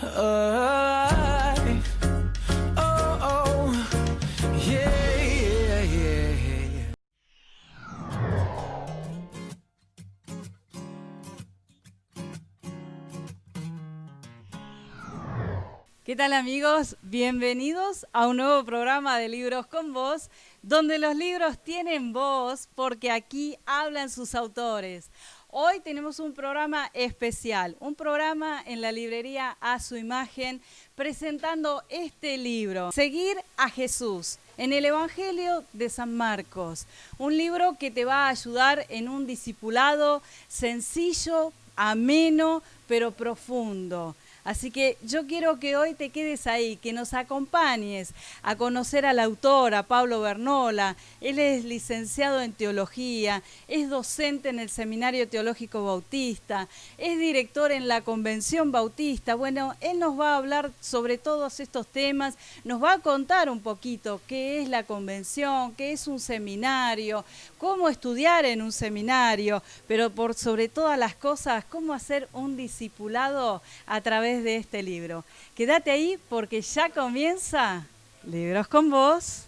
alive. Oh, oh, yeah, yeah, yeah. ¿Qué tal, amigos? Bienvenidos a un nuevo programa de Libros con Voz, donde los libros tienen voz porque aquí hablan sus autores. Hoy tenemos un programa especial, un programa en la librería A Su Imagen, presentando este libro, Seguir a Jesús, en el Evangelio de San Marcos. Un libro que te va a ayudar en un discipulado sencillo, ameno, pero profundo. Así que yo quiero que hoy te quedes ahí, que nos acompañes a conocer al autor, a Pablo Bernola. Él es licenciado en teología, es docente en el Seminario Teológico Bautista, es director en la Convención Bautista. Bueno, él nos va a hablar sobre todos estos temas, nos va a contar un poquito qué es la convención, qué es un seminario, cómo estudiar en un seminario, pero por sobre todas las cosas, cómo hacer un discipulado a través de este libro. Quédate ahí porque ya comienza Libros con Voz.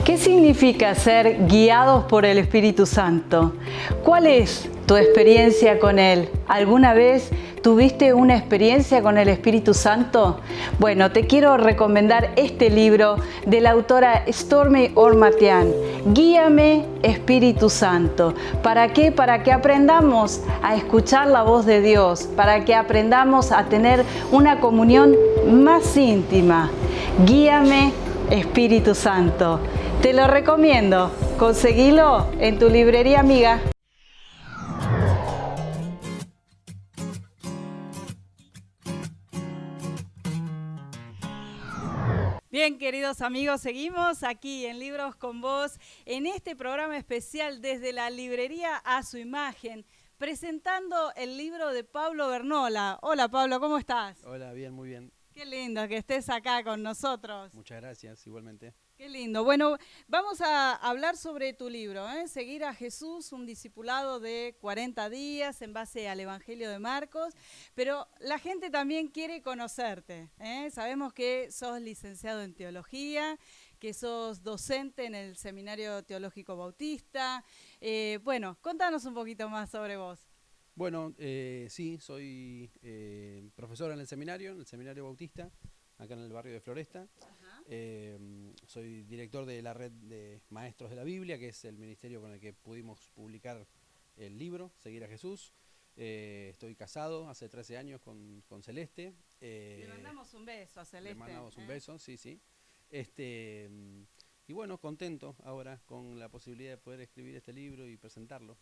¿Qué significa ser guiados por el Espíritu Santo? ¿Cuál es tu experiencia con Él? ¿Alguna vez tuviste una experiencia con el Espíritu Santo? Bueno, te quiero recomendar este libro de la autora Stormy Omartian, Guíame, Espíritu Santo. ¿Para qué? Para que aprendamos a escuchar la voz de Dios, para que aprendamos a tener una comunión más íntima. Guíame, Espíritu Santo. Te lo recomiendo. Conseguilo en tu librería amiga. Bien, queridos amigos, seguimos aquí en Libros con Voz, en este programa especial desde la librería A Su Imagen, presentando el libro de Pablo Bernola. Hola, Pablo, ¿cómo estás? Hola, bien, muy bien. Qué lindo que estés acá con nosotros. Muchas gracias, igualmente. Qué lindo. Bueno, vamos a hablar sobre tu libro, Seguir a Jesús, un discipulado de 40 días en base al Evangelio de Marcos, pero la gente también quiere conocerte, Sabemos que sos licenciado en teología, que sos docente en el Seminario Teológico Bautista. Bueno, contanos un poquito más sobre vos. Bueno, sí, soy profesor en el Seminario Bautista, acá en el barrio de Floresta. Soy director de la red de Maestros de la Biblia, que es el ministerio con el que pudimos publicar el libro, Seguir a Jesús. Estoy casado hace 13 años con Celeste. Le mandamos un beso a Celeste. Le mandamos un beso, sí, sí. Y bueno, contento ahora con la posibilidad de poder escribir este libro y presentarlo.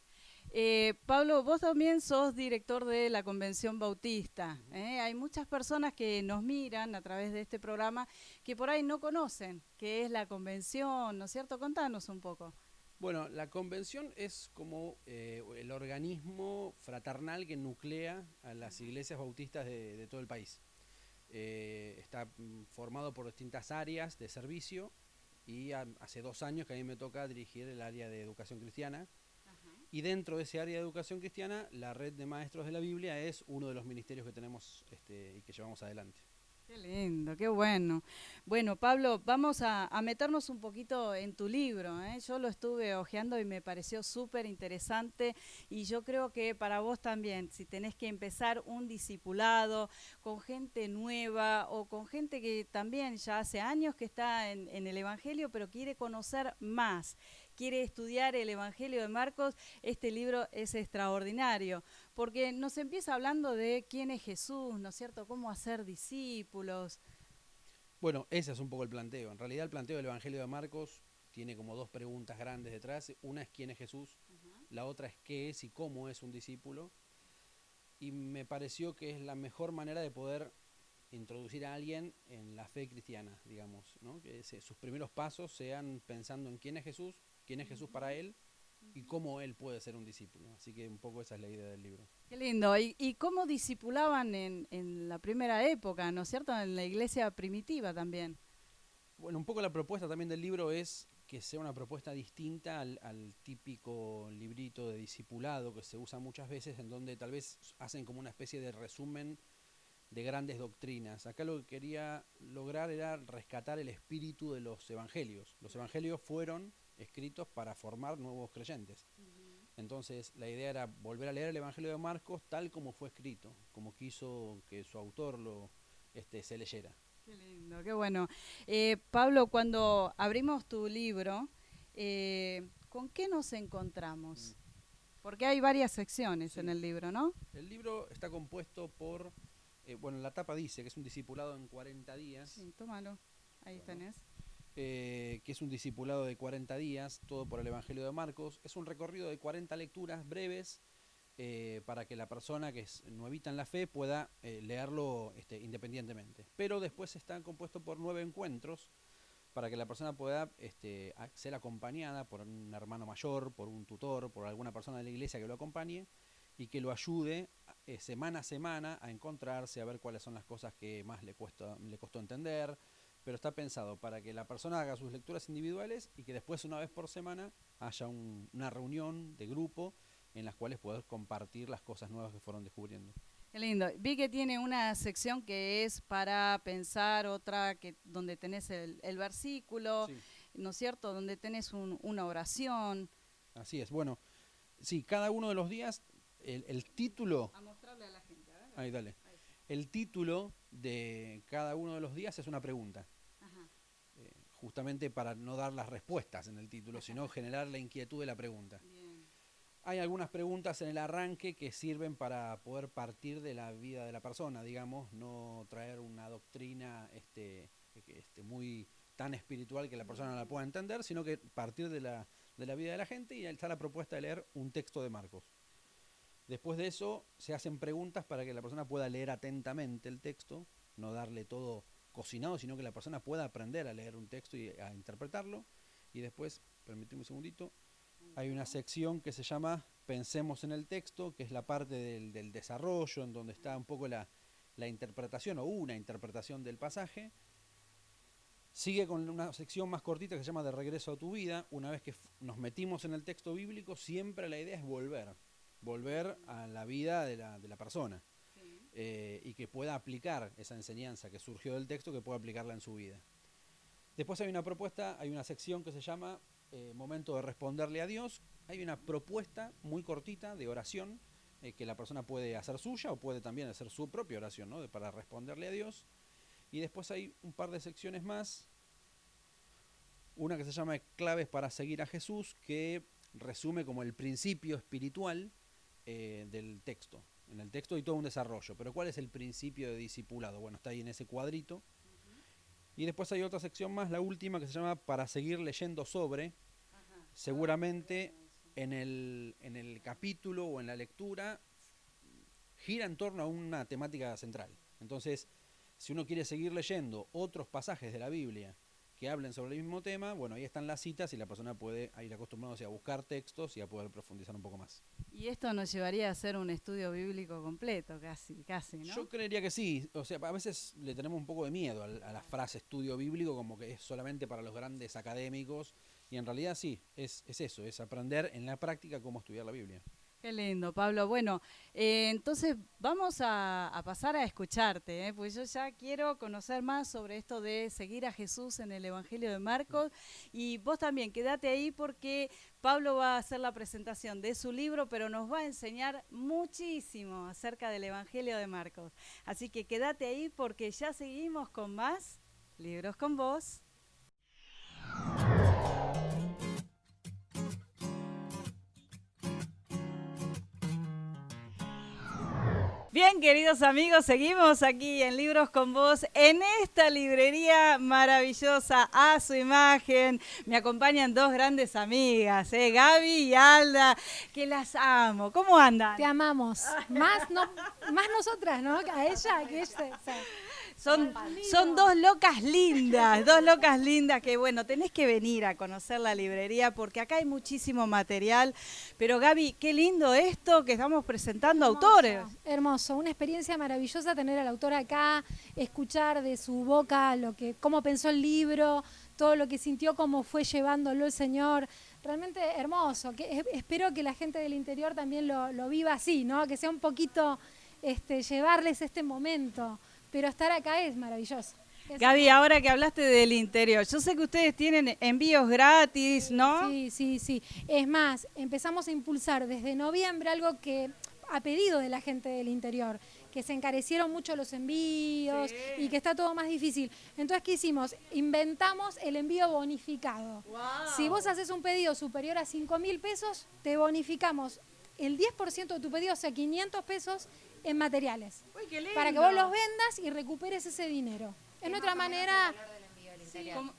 Pablo, vos también sos director de la Convención Bautista. Hay muchas personas que nos miran a través de este programa que por ahí no conocen qué es la convención, ¿no es cierto? Contanos un poco. Bueno, la convención es como el organismo fraternal que nuclea a las iglesias bautistas de todo el país. Está formado por distintas áreas de servicio y hace 2 años que a mí me toca dirigir el área de educación cristiana. Y dentro de ese área de educación cristiana, la red de maestros de la Biblia es uno de los ministerios que tenemos y que llevamos adelante. Qué lindo, qué bueno. Bueno, Pablo, vamos a meternos un poquito en tu libro. Yo lo estuve hojeando y me pareció súper interesante y yo creo que para vos también, si tenés que empezar un discipulado con gente nueva o con gente que también ya hace años que está en el Evangelio, pero quiere conocer más, quiere estudiar el Evangelio de Marcos, este libro es extraordinario, porque nos empieza hablando de quién es Jesús, ¿no es cierto?, cómo hacer discípulos. Bueno, ese es un poco el planteo. En realidad el planteo del Evangelio de Marcos tiene como 2 preguntas grandes detrás. Una es quién es Jesús, la otra es qué es y cómo es un discípulo. Y me pareció que es la mejor manera de poder introducir a alguien en la fe cristiana, digamos, ¿no? Que sus primeros pasos sean pensando en quién es Jesús para él y cómo él puede ser un discípulo. Así que un poco esa es la idea del libro. Qué lindo. ¿Y cómo discipulaban en la primera época, ¿no es cierto?, en la iglesia primitiva también? Bueno, un poco la propuesta también del libro es que sea una propuesta distinta al típico librito de discipulado que se usa muchas veces, en donde tal vez hacen como una especie de resumen de grandes doctrinas. Acá lo que quería lograr era rescatar el espíritu de los evangelios. Los evangelios fueron escritos para formar nuevos creyentes. Entonces la idea era volver a leer el Evangelio de Marcos tal como fue escrito, como quiso que su autor se leyera. Qué lindo, qué bueno. Pablo, cuando abrimos tu libro, ¿con qué nos encontramos? Porque hay varias secciones Sí. en el libro, ¿no? El libro está compuesto por, la tapa dice que es un discipulado en 40 días. Sí, tómalo. Ahí Bueno. tenés. Que es un discipulado de 40 días, todo por el Evangelio de Marcos. Es un recorrido de 40 lecturas breves para que la persona que es nuevita en la fe pueda leerlo independientemente. Pero después está compuesto por 9 encuentros para que la persona pueda ser acompañada por un hermano mayor, por un tutor, por alguna persona de la iglesia que lo acompañe y que lo ayude semana a semana a encontrarse, a ver cuáles son las cosas que más le costó entender, pero está pensado para que la persona haga sus lecturas individuales y que después una vez por semana haya una reunión de grupo en las cuales poder compartir las cosas nuevas que fueron descubriendo. Qué lindo. Vi que tiene una sección que es para pensar, otra donde tenés el versículo, Sí. ¿no es cierto? Donde tenés una oración. Así es. Bueno, sí, cada uno de los días, el título... A mostrarle a la gente. A ver. Ahí, dale. Ahí está. El título de cada uno de los días es una pregunta. Ajá. Justamente para no dar las respuestas en el título, sino generar la inquietud de la pregunta. Bien. Hay algunas preguntas en el arranque que sirven para poder partir de la vida de la persona, digamos, no traer una doctrina muy tan espiritual que la persona no la pueda entender, sino que partir de la vida de la gente, y está la propuesta de leer un texto de Marcos. Después de eso se hacen preguntas para que la persona pueda leer atentamente el texto, no darle todo cocinado, sino que la persona pueda aprender a leer un texto y a interpretarlo. Y después, permíteme un segundito, hay una sección que se llama Pensemos en el texto, que es la parte del desarrollo, en donde está un poco la interpretación o una interpretación del pasaje. Sigue con una sección más cortita que se llama De regreso a tu vida. Una vez que nos metimos en el texto bíblico, siempre la idea es volver a la vida de la persona. Y que pueda aplicar esa enseñanza que surgió del texto, que pueda aplicarla en su vida. Después hay una propuesta, hay una sección que se llama Momento de responderle a Dios. Hay una propuesta muy cortita de oración que la persona puede hacer suya o puede también hacer su propia oración, ¿no? Para responderle a Dios. Y después hay un par de secciones más. Una que se llama Claves para seguir a Jesús, que resume como el principio espiritual del texto. En el texto hay todo un desarrollo, pero ¿cuál es el principio de discipulado? Bueno, está ahí en ese cuadrito. Y después hay otra sección más, la última, que se llama Para seguir leyendo sobre. Ajá. Seguramente en el capítulo o en la lectura gira en torno a una temática central. Entonces, si uno quiere seguir leyendo otros pasajes de la Biblia que hablen sobre el mismo tema, bueno, ahí están las citas y la persona puede ir acostumbrándose a buscar textos y a poder profundizar un poco más. Y esto nos llevaría a hacer un estudio bíblico completo, casi, ¿no? Yo creería que sí. O sea, a veces le tenemos un poco de miedo a la frase estudio bíblico, como que es solamente para los grandes académicos, y en realidad sí, es eso, es aprender en la práctica cómo estudiar la Biblia. Qué lindo, Pablo. Bueno, entonces vamos a pasar a escucharte, pues yo ya quiero conocer más sobre esto de seguir a Jesús en el Evangelio de Marcos. Y vos también, quédate ahí porque Pablo va a hacer la presentación de su libro, pero nos va a enseñar muchísimo acerca del Evangelio de Marcos. Así que quédate ahí porque ya seguimos con más Libros con Vos. Bien, queridos amigos, seguimos aquí en Libros con Vos, en esta librería maravillosa, a su imagen. Me acompañan dos grandes amigas, Gaby y Alda, que las amo. ¿Cómo andan? Te amamos. Más nosotras, ¿no? A ella, que ella. O sea. Son dos locas lindas que bueno, tenés que venir a conocer la librería porque acá hay muchísimo material. Pero Gaby, qué lindo esto que estamos presentando autores. Hermoso, una experiencia maravillosa tener al autor acá, escuchar de su boca cómo pensó el libro, todo lo que sintió, cómo fue llevándolo el Señor. Realmente hermoso. Espero que la gente del interior también lo viva así, ¿no? Que sea un poquito llevarles este momento. Pero estar acá es maravilloso. Gaby, ahora que hablaste del interior, yo sé que ustedes tienen envíos gratis, ¿no? Sí. Es más, empezamos a impulsar desde noviembre algo que a pedido de la gente del interior, que se encarecieron mucho los envíos y que está todo más difícil. Entonces, ¿qué hicimos? Inventamos el envío bonificado. Wow. Si vos haces un pedido superior a 5.000 pesos, te bonificamos el 10% de tu pedido, o sea, 500 pesos en materiales. Uy, qué lindo. Para que vos los vendas y recuperes ese dinero. Es nuestra manera...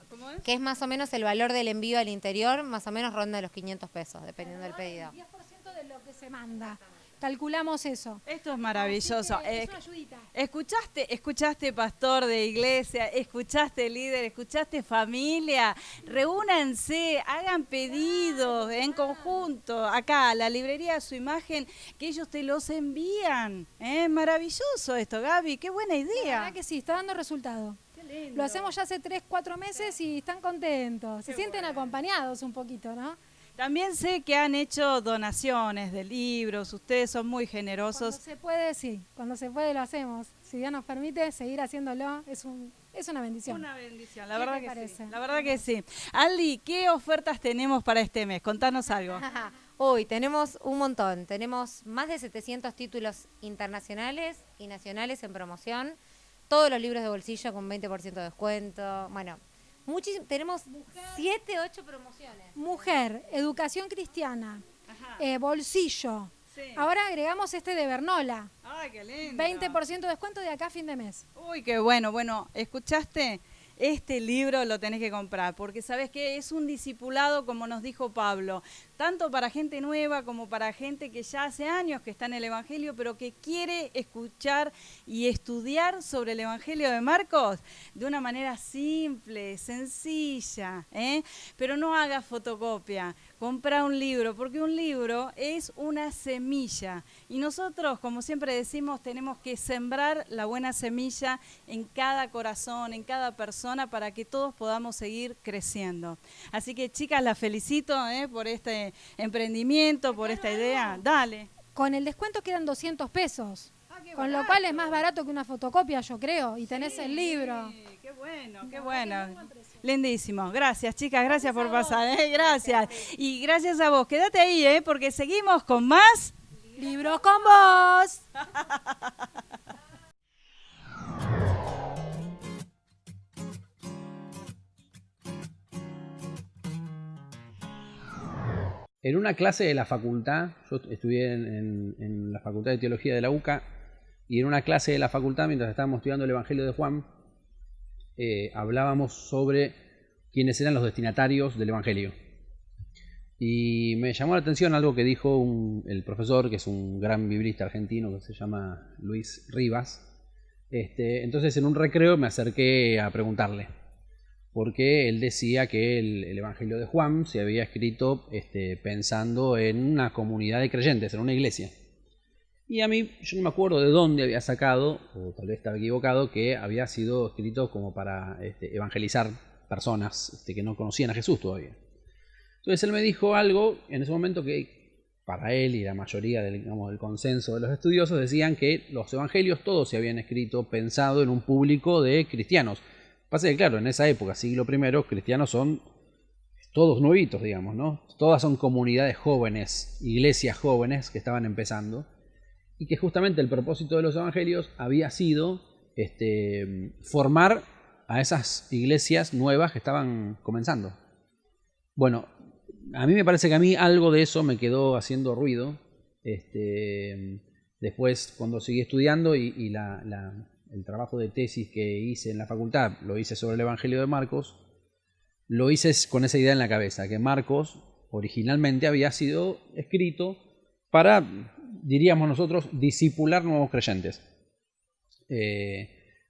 ¿Cómo es? Que es más o menos el valor del envío al interior, más o menos ronda los 500 pesos, dependiendo del pedido. El 10% de lo que se manda. Calculamos eso. Esto es maravilloso. Es una ayudita. Escuchaste pastor de iglesia, escuchaste líder, escuchaste familia. Reúnanse, hagan pedidos en conjunto. Acá, la librería a su imagen, que ellos te los envían. Maravilloso esto, Gaby, qué buena idea. La verdad que sí, está dando resultado. Lo hacemos ya hace 3-4 meses y están contentos. Se sienten acompañados un poquito, ¿no? También sé que han hecho donaciones de libros, ustedes son muy generosos. Cuando se puede, sí, cuando se puede lo hacemos. Si Dios nos permite seguir haciéndolo, es una bendición. Una bendición, la verdad que parece? Sí. La verdad que sí. Aldi, ¿qué ofertas tenemos para este mes? Contanos algo. Hoy tenemos un montón, tenemos más de 700 títulos internacionales y nacionales en promoción, todos los libros de bolsillo con 20% de descuento, bueno... tenemos 7, 8 promociones. Mujer, educación cristiana, bolsillo. Sí. Ahora agregamos de Bernola. ¡Ay, qué lindo! 20% de descuento de acá a fin de mes. Uy, qué bueno. Bueno, ¿escuchaste? Este libro lo tenés que comprar, porque sabes que es un discipulado, como nos dijo Pablo, tanto para gente nueva como para gente que ya hace años que está en el Evangelio, pero que quiere escuchar y estudiar sobre el Evangelio de Marcos de una manera simple, sencilla, pero no haga fotocopia. Compra un libro, porque un libro es una semilla. Y nosotros, como siempre decimos, tenemos que sembrar la buena semilla en cada corazón, en cada persona, para que todos podamos seguir creciendo. Así que, chicas, las felicito por este emprendimiento, por esta idea. Dale. Con el descuento quedan 200 pesos. Con lo cual es más barato que una fotocopia, yo creo, y tenés el libro. Qué bueno, qué bueno. Lindísimo. Gracias, chicas, gracias por pasar. Gracias. Y gracias a vos. Quédate ahí, porque seguimos con más Libros con Vos. En una clase de la facultad, yo estudié en la Facultad de Teología de la UCA, y en una clase de la facultad, mientras estábamos estudiando el Evangelio de Juan, hablábamos sobre quiénes eran los destinatarios del Evangelio. Y me llamó la atención algo que dijo el profesor, que es un gran biblista argentino, que se llama Luis Rivas. Entonces, en un recreo me acerqué a preguntarle, porque él decía que el Evangelio de Juan se había escrito pensando en una comunidad de creyentes, en una iglesia. Y a mí, yo no me acuerdo de dónde había sacado, o tal vez estaba equivocado, que había sido escrito como para evangelizar personas que no conocían a Jesús todavía. Entonces él me dijo algo en ese momento que para él y la mayoría del consenso de los estudiosos decían que los evangelios todos se habían escrito pensado en un público de cristianos. Pasa que claro, en esa época, siglo I, cristianos son todos nuevitos, digamos, ¿no? Todas son comunidades jóvenes, iglesias jóvenes que estaban empezando, y que justamente el propósito de los evangelios había sido formar a esas iglesias nuevas que estaban comenzando. Bueno, a mí me parece que a mí algo de eso me quedó haciendo ruido. Después, cuando seguí estudiando y el trabajo de tesis que hice en la facultad, lo hice sobre el Evangelio de Marcos, lo hice con esa idea en la cabeza, que Marcos originalmente había sido escrito para, diríamos nosotros, discipular nuevos creyentes.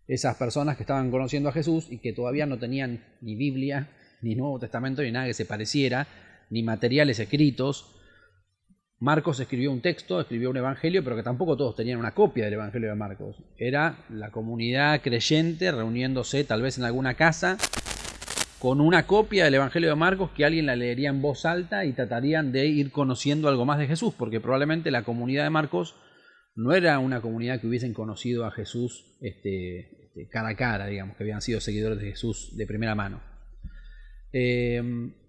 esas personas que estaban conociendo a Jesús y que todavía no tenían ni Biblia, ni Nuevo Testamento, ni nada que se pareciera, ni materiales escritos. Marcos escribió un texto, escribió un evangelio, pero que tampoco todos tenían una copia del evangelio de Marcos. Era la comunidad creyente reuniéndose tal vez en alguna casa con una copia del evangelio de Marcos que alguien la leería en voz alta y tratarían de ir conociendo algo más de Jesús, porque probablemente la comunidad de Marcos no era una comunidad que hubiesen conocido a Jesús cara a cara, digamos, que habían sido seguidores de Jesús de primera mano.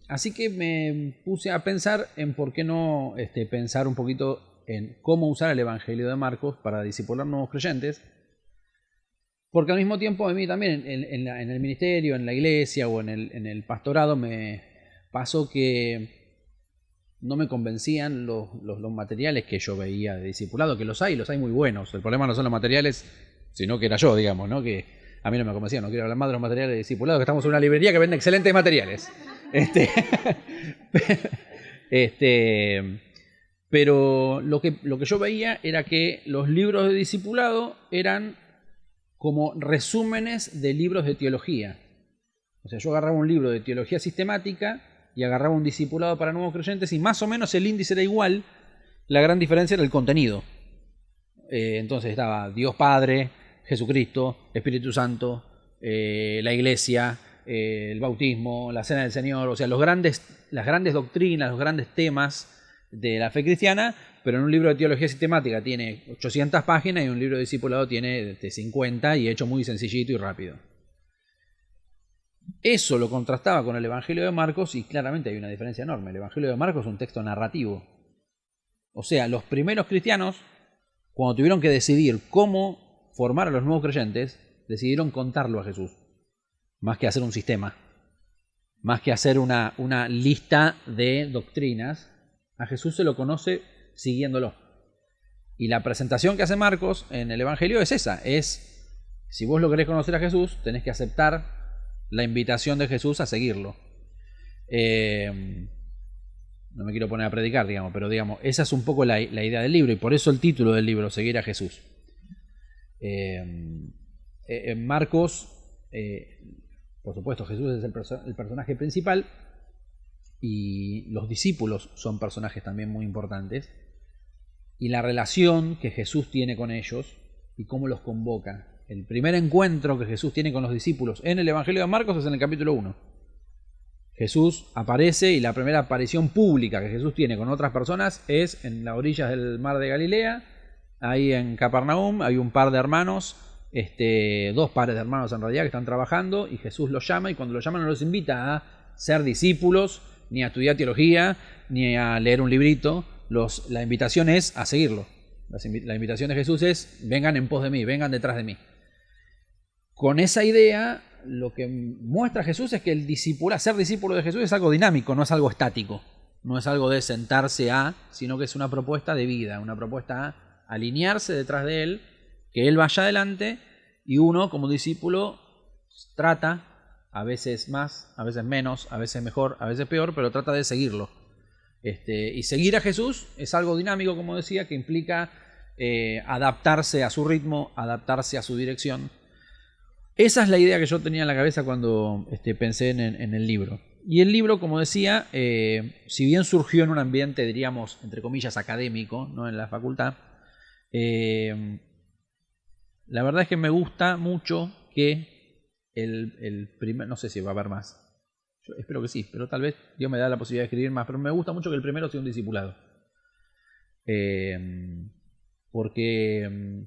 Así que me puse a pensar en por qué no pensar un poquito en cómo usar el evangelio de Marcos para discipular nuevos creyentes. Porque al mismo tiempo a mí también en el ministerio, en la iglesia o en el pastorado me pasó que no me convencían los materiales que yo veía de discipulado, que los hay muy buenos. El problema no son los materiales, sino que era yo, digamos, ¿no? Que a mí no me convencía, no quiero hablar más de los materiales de discipulado, que estamos en una librería que vende excelentes materiales. Pero lo que yo veía era que los libros de discipulado eran como resúmenes de libros de teología. O sea, yo agarraba un libro de teología sistemática y agarraba un discipulado para nuevos creyentes y más o menos el índice era igual, la gran diferencia era el contenido. Entonces estaba Dios Padre, Jesucristo, Espíritu Santo, la Iglesia, el bautismo, la Cena del Señor, o sea, las grandes doctrinas, los grandes temas de la fe cristiana, pero en un libro de teología sistemática tiene 800 páginas y un libro de discipulado tiene 50 y hecho muy sencillito y rápido. Eso lo contrastaba con el Evangelio de Marcos y claramente hay una diferencia enorme. El Evangelio de Marcos es un texto narrativo. O sea, los primeros cristianos, cuando tuvieron que decidir cómo formar a los nuevos creyentes, decidieron contarlo a Jesús, más que hacer un sistema, más que hacer una lista de doctrinas. A Jesús se lo conoce siguiéndolo. Y la presentación que hace Marcos en el Evangelio es esa, si vos lo querés conocer a Jesús, tenés que aceptar la invitación de Jesús a seguirlo. No me quiero poner a predicar, digamos, pero digamos, esa es un poco la idea del libro y por eso el título del libro, Seguir a Jesús. En Marcos, por supuesto, Jesús es el personaje principal y los discípulos son personajes también muy importantes y la relación que Jesús tiene con ellos y cómo los convoca. El primer encuentro que Jesús tiene con los discípulos en el Evangelio de Marcos es en el capítulo 1. Jesús aparece y la primera aparición pública que Jesús tiene con otras personas es en las orillas del mar de Galilea, ahí en Capernaum. Hay un par de hermanos, dos pares de hermanos en realidad que están trabajando y Jesús los llama y cuando los llama no los invita a ser discípulos, ni a estudiar teología, ni a leer un librito. La invitación es a seguirlo. La invitación de Jesús es: vengan en pos de mí, vengan detrás de mí. Con esa idea, lo que muestra Jesús es que ser discípulo de Jesús es algo dinámico, no es algo estático. No es algo de sentarse sino que es una propuesta de vida, una propuesta a alinearse detrás de Él, que Él vaya adelante y uno como discípulo trata, a veces más, a veces menos, a veces mejor, a veces peor, pero trata de seguirlo. Y seguir a Jesús es algo dinámico, como decía, que implica adaptarse a su ritmo, adaptarse a su dirección. Esa es la idea que yo tenía en la cabeza cuando pensé en el libro. Y el libro, como decía, si bien surgió en un ambiente, diríamos, entre comillas, académico, no en la facultad, la verdad es que me gusta mucho que el primer, no sé si va a haber más, yo espero que sí, pero tal vez Dios me da la posibilidad de escribir más, pero me gusta mucho que el primero sea un discipulado. Porque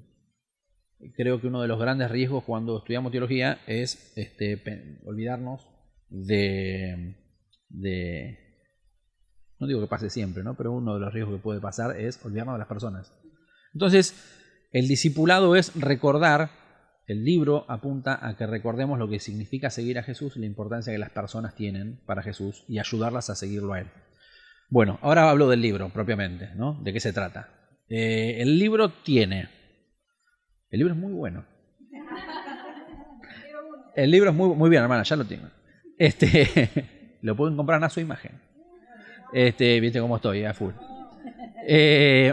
creo que uno de los grandes riesgos cuando estudiamos teología es olvidarnos de... No digo que pase siempre, ¿no? Pero uno de los riesgos que puede pasar es olvidarnos de las personas. Entonces, el discipulado es recordar, el libro apunta a que recordemos lo que significa seguir a Jesús y la importancia que las personas tienen para Jesús y ayudarlas a seguirlo a Él. Bueno, ahora hablo del libro propiamente, ¿no? ¿De qué se trata? El libro es muy bueno. El libro es muy bien, hermana, ya lo tengo. Lo pueden comprar a su imagen. Viste cómo estoy, a full.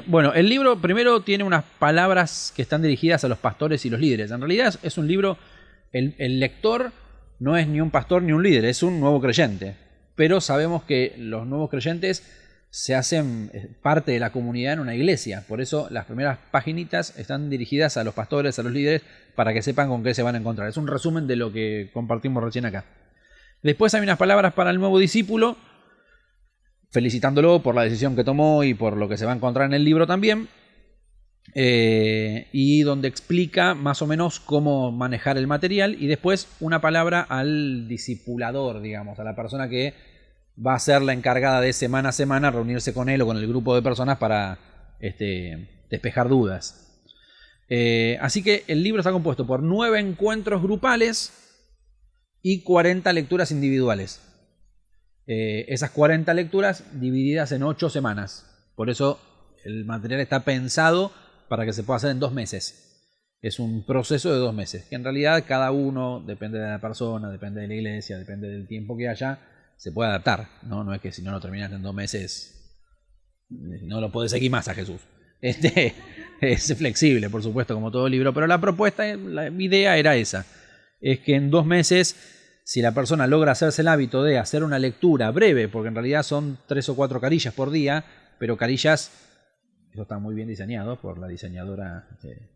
Bueno, el libro primero tiene unas palabras que están dirigidas a los pastores y los líderes. En realidad es un libro, el lector no es ni un pastor ni un líder, es un nuevo creyente. Pero sabemos que los nuevos creyentes se hacen parte de la comunidad en una iglesia. Por eso las primeras paginitas están dirigidas a los pastores, a los líderes, para que sepan con qué se van a encontrar. Es un resumen de lo que compartimos recién acá. Después hay unas palabras para el nuevo discípulo, felicitándolo por la decisión que tomó y por lo que se va a encontrar en el libro también, y donde explica más o menos cómo manejar el material, y después una palabra al discipulador, digamos, a la persona que va a ser la encargada de semana a semana reunirse con él o con el grupo de personas para despejar dudas. Así que el libro está compuesto por 9 encuentros grupales y 40 lecturas individuales. Esas 40 lecturas divididas en 8 semanas. Por eso el material está pensado para que se pueda hacer en 2 meses. Es un proceso de 2 meses, que en realidad cada uno, depende de la persona, depende de la iglesia, depende del tiempo que haya, se puede adaptar. No es que si no lo terminaste en 2 meses, no lo podés seguir más a Jesús. Es flexible, por supuesto, como todo libro, pero la propuesta, la idea era esa. Es que en 2 meses... Si la persona logra hacerse el hábito de hacer una lectura breve, porque en realidad son 3 o 4 carillas por día, pero carillas, eso está muy bien diseñado por la diseñadora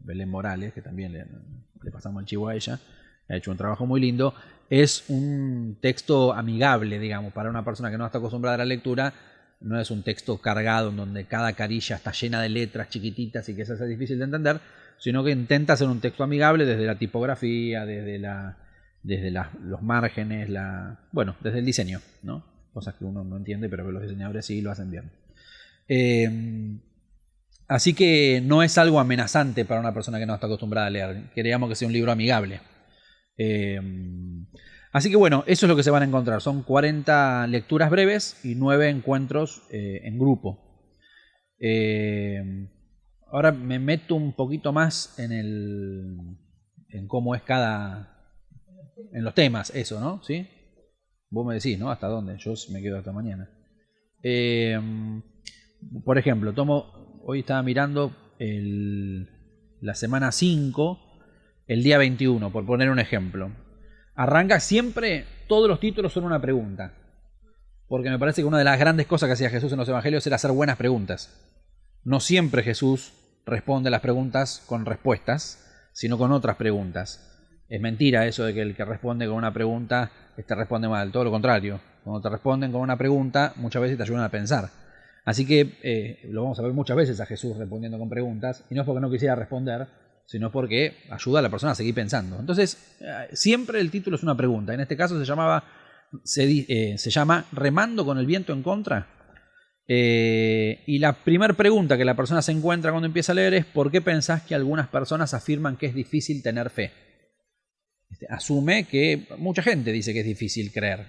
Belén Morales, que también le pasamos el chivo a ella, ha hecho un trabajo muy lindo. Es un texto amigable, digamos, para una persona que no está acostumbrada a la lectura. No es un texto cargado en donde cada carilla está llena de letras chiquititas y que eso es difícil de entender, sino que intenta ser un texto amigable desde la tipografía, desde los márgenes, desde el diseño, ¿no? Cosas que uno no entiende, pero que los diseñadores sí lo hacen bien. Así que no es algo amenazante para una persona que no está acostumbrada a leer. Queríamos que sea un libro amigable. Así que bueno, eso es lo que se van a encontrar. Son 40 lecturas breves y 9 encuentros en grupo. Ahora me meto un poquito más en cómo es en los temas, eso, ¿no? ¿Sí? Vos me decís, ¿no? ¿Hasta dónde? Yo me quedo hasta mañana. Por ejemplo, hoy estaba mirando la semana 5, el día 21, por poner un ejemplo. Arranca siempre, todos los títulos son una pregunta. Porque me parece que una de las grandes cosas que hacía Jesús en los evangelios era hacer buenas preguntas. No siempre Jesús responde a las preguntas con respuestas, sino con otras preguntas. Es mentira eso de que el que responde con una pregunta responde mal, todo lo contrario. Cuando te responden con una pregunta, muchas veces te ayudan a pensar. Así que lo vamos a ver muchas veces a Jesús respondiendo con preguntas, y no es porque no quisiera responder, sino porque ayuda a la persona a seguir pensando. Entonces, siempre el título es una pregunta. En este caso se llama Remando con el viento en contra. Y la primera pregunta que la persona se encuentra cuando empieza a leer es: ¿por qué pensás que algunas personas afirman que es difícil tener fe? Asume que mucha gente dice que es difícil creer.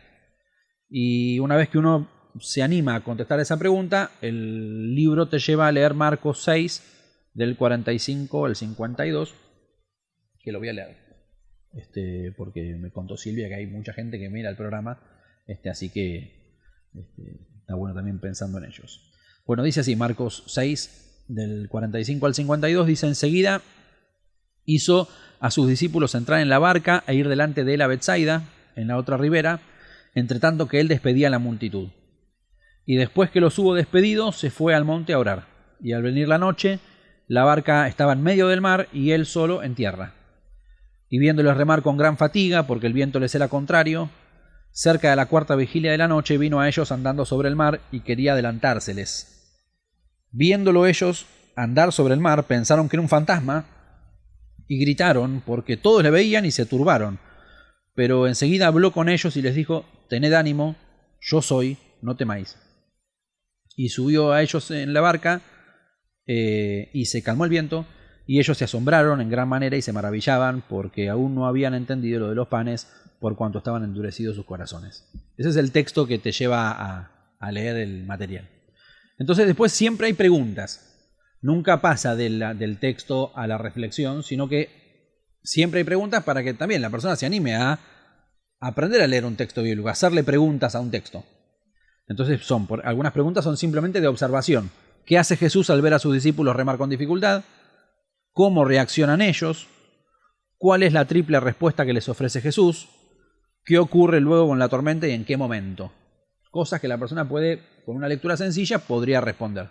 Y una vez que uno se anima a contestar esa pregunta, el libro te lleva a leer Marcos 6, del 45 al 52, que lo voy a leer. Porque me contó Silvia que hay mucha gente que mira el programa, así que está bueno también pensando en ellos. Bueno, dice así, Marcos 6, del 45 al 52, dice: enseguida hizo a sus discípulos entrar en la barca e ir delante de él a Betsaida, en la otra ribera, entre tanto que él despedía a la multitud. Y después que los hubo despedido, se fue al monte a orar. Y al venir la noche, la barca estaba en medio del mar y él solo en tierra. Y viéndoles remar con gran fatiga, porque el viento les era contrario, cerca de la 4ª vigilia de la noche vino a ellos andando sobre el mar y quería adelantárseles. Viéndolo ellos andar sobre el mar, pensaron que era un fantasma, y gritaron porque todos le veían y se turbaron. Pero enseguida habló con ellos y les dijo: tened ánimo, yo soy, no temáis. Y subió a ellos en la barca y se calmó el viento, y ellos se asombraron en gran manera y se maravillaban porque aún no habían entendido lo de los panes, por cuanto estaban endurecidos sus corazones. Ese es el texto que te lleva a leer el material. Entonces después siempre hay preguntas. Nunca pasa del texto a la reflexión, sino que siempre hay preguntas para que también la persona se anime a aprender a leer un texto bíblico, a hacerle preguntas a un texto. Entonces algunas preguntas son simplemente de observación. ¿Qué hace Jesús al ver a sus discípulos remar con dificultad? ¿Cómo reaccionan ellos? ¿Cuál es la triple respuesta que les ofrece Jesús? ¿Qué ocurre luego con la tormenta y en qué momento? Cosas que la persona puede, con una lectura sencilla, podría responder.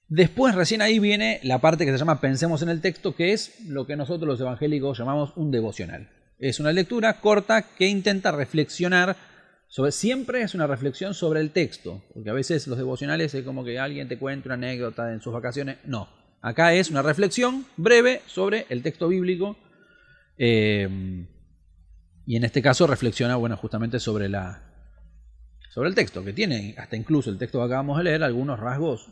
Después, recién ahí viene la parte que se llama Pensemos en el texto, que es lo que nosotros los evangélicos llamamos un devocional. Es una lectura corta que intenta reflexionar sobre, siempre es una reflexión sobre el texto, porque a veces los devocionales es como que alguien te cuenta una anécdota en sus vacaciones. No, acá es una reflexión breve sobre el texto bíblico, y en este caso reflexiona, bueno, justamente sobre el texto, que tiene hasta incluso el texto que acabamos de leer algunos rasgos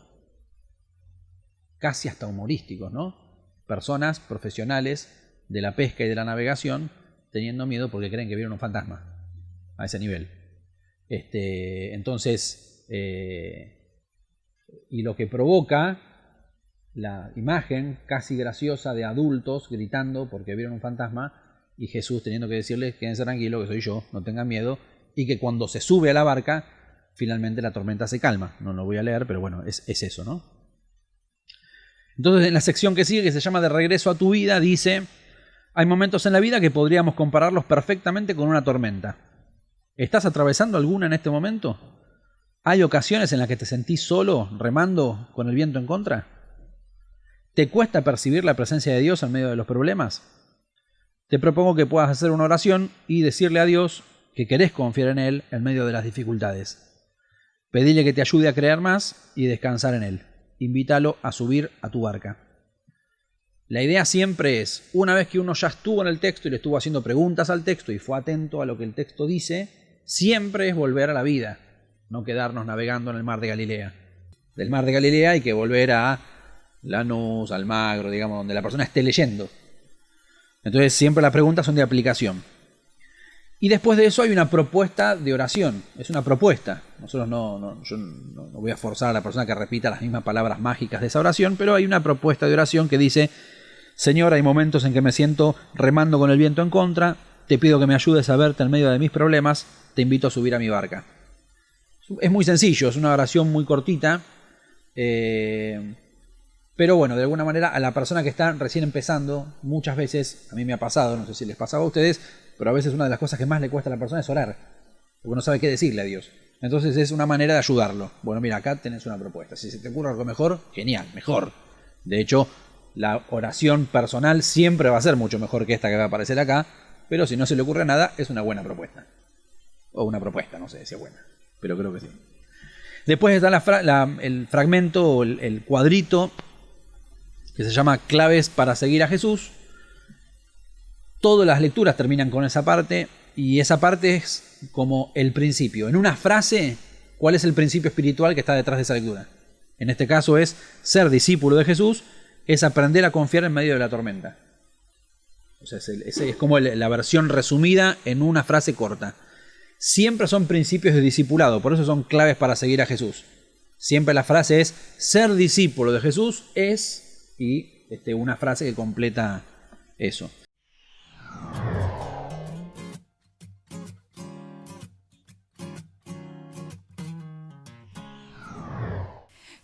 casi hasta humorísticos, ¿no? Personas profesionales de la pesca y de la navegación teniendo miedo porque creen que vieron un fantasma a ese nivel. Entonces, y lo que provoca la imagen casi graciosa de adultos gritando porque vieron un fantasma y Jesús teniendo que decirles quédense tranquilos que soy yo, no tengan miedo, y que cuando se sube a la barca finalmente la tormenta se calma. No lo voy a leer, pero bueno, es eso, ¿no? Entonces en la sección que sigue, que se llama De regreso a tu vida, dice: hay momentos en la vida que podríamos compararlos perfectamente con una tormenta. ¿Estás atravesando alguna en este momento? ¿Hay ocasiones en las que te sentís solo, remando con el viento en contra? ¿Te cuesta percibir la presencia de Dios en medio de los problemas? Te propongo que puedas hacer una oración y decirle a Dios que querés confiar en Él en medio de las dificultades. Pedile que te ayude a creer más y descansar en Él. Invítalo a subir a tu barca. La idea siempre es, una vez que uno ya estuvo en el texto y le estuvo haciendo preguntas al texto y fue atento a lo que el texto dice, siempre es volver a la vida, no quedarnos navegando en el mar de Galilea. Del mar de Galilea hay que volver a Lanús, Almagro, digamos, donde la persona esté leyendo. Entonces siempre las preguntas son de aplicación. Y después de eso hay una propuesta de oración. Es una propuesta. Nosotros yo no voy a forzar a la persona que repita las mismas palabras mágicas de esa oración, pero hay una propuesta de oración que dice: Señor, hay momentos en que me siento remando con el viento en contra, te pido que me ayudes a verte en medio de mis problemas, te invito a subir a mi barca. Es muy sencillo, es una oración muy cortita, pero bueno, de alguna manera a la persona que está recién empezando, muchas veces, a mí me ha pasado, no sé si les pasaba a ustedes, pero a veces una de las cosas que más le cuesta a la persona es orar, porque no sabe qué decirle a Dios. Entonces es una manera de ayudarlo. Bueno, mira, acá tenés una propuesta. Si se te ocurre algo mejor, genial, mejor. De hecho, la oración personal siempre va a ser mucho mejor que esta que va a aparecer acá, pero si no se le ocurre nada, es una buena propuesta. O una propuesta, no sé si es buena, pero creo que sí. Después está el fragmento, el cuadrito, que se llama Claves para seguir a Jesús. Todas las lecturas terminan con esa parte, y esa parte es como el principio. En una frase, ¿cuál es el principio espiritual que está detrás de esa lectura? En este caso es ser discípulo de Jesús, es aprender a confiar en medio de la tormenta. O sea, es como la versión resumida en una frase corta. Siempre son principios de discipulado, por eso son claves para seguir a Jesús. Siempre la frase es ser discípulo de Jesús es, y una frase que completa eso.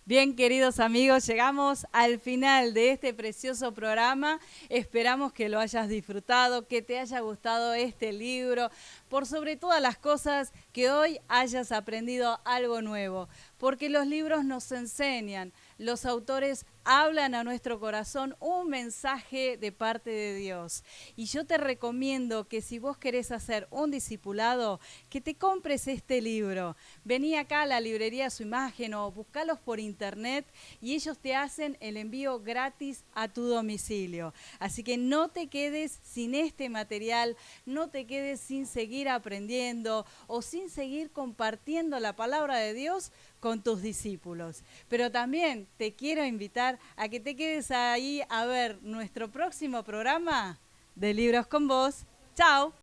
Bien, queridos amigos, llegamos al final de este precioso programa. Esperamos que lo hayas disfrutado, que te haya gustado este libro. Por sobre todas las cosas, que hoy hayas aprendido algo nuevo. Porque los libros nos enseñan, los autores hablan a nuestro corazón un mensaje de parte de Dios. Y yo te recomiendo que si vos querés hacer un discipulado, que te compres este libro. Vení acá a la librería Su Imagen o buscalos por internet y ellos te hacen el envío gratis a tu domicilio. Así que no te quedes sin este material, no te quedes sin seguir aprendiendo o sin seguir compartiendo la palabra de Dios con tus discípulos. Pero también te quiero invitar a que te quedes ahí a ver nuestro próximo programa de Libros con Vos. ¡Chao!